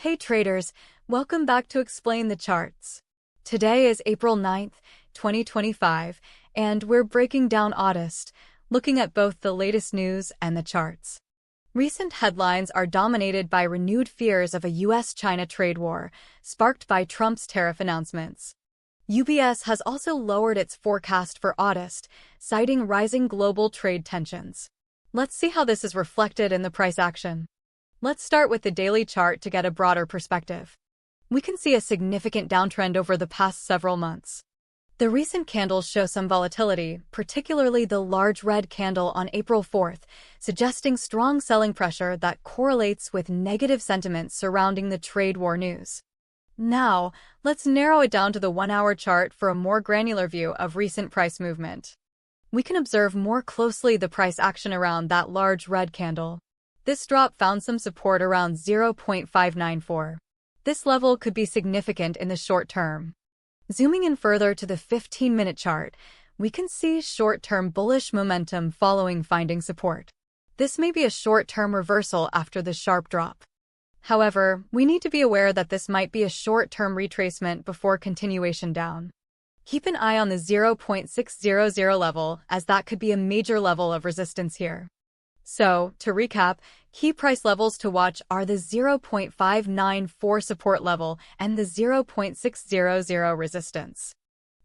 Hey traders, welcome back to Explain the Charts. Today is April 9th, 2025, and we're breaking down AUDUSD, looking at both the latest news and the charts. Recent headlines are dominated by renewed fears of a US-China trade war, sparked by Trump's tariff announcements. UBS has also lowered its forecast for AUDUSD, citing rising global trade tensions. Let's see how this is reflected in the price action. Let's start with the daily chart to get a broader perspective. We can see a significant downtrend over the past several months. The recent candles show some volatility, particularly the large red candle on April 4th, suggesting strong selling pressure that correlates with negative sentiment surrounding the trade war news. Now, let's narrow it down to the 1-hour chart for a more granular view of recent price movement. We can observe more closely the price action around that large red candle. This drop found some support around 0.594. This level could be significant in the short term. Zooming in further to the 15-minute chart, we can see short-term bullish momentum following finding support. This may be a short-term reversal after the sharp drop. However, we need to be aware that this might be a short-term retracement before continuation down. Keep an eye on the 0.600 level, as that could be a major level of resistance here. So, to recap, key price levels to watch are the 0.594 support level and the 0.600 resistance.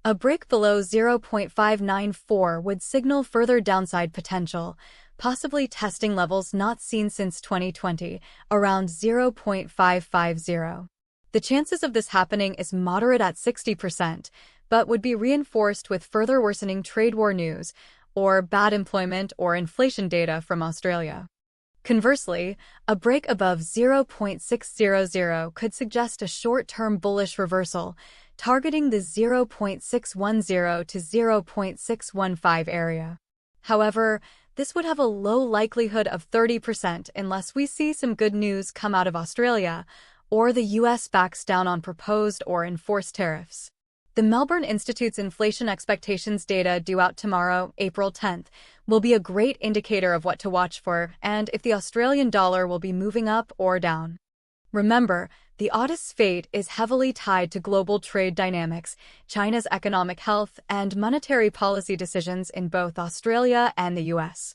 A break below 0.594 would signal further downside potential, possibly testing levels not seen since 2020, around 0.550. The chances of this happening is moderate at 60%, but would be reinforced with further worsening trade war news, or bad employment or inflation data from Australia. Conversely, a break above 0.600 could suggest a short-term bullish reversal, targeting the 0.610 to 0.615 area. However, this would have a low likelihood of 30% unless we see some good news come out of Australia, or the US backs down on proposed or enforced tariffs. The Melbourne Institute's inflation expectations data due out tomorrow, April 10th, will be a great indicator of what to watch for and if the Australian dollar will be moving up or down. Remember, the AUDUSD fate is heavily tied to global trade dynamics, China's economic health, and monetary policy decisions in both Australia and the US.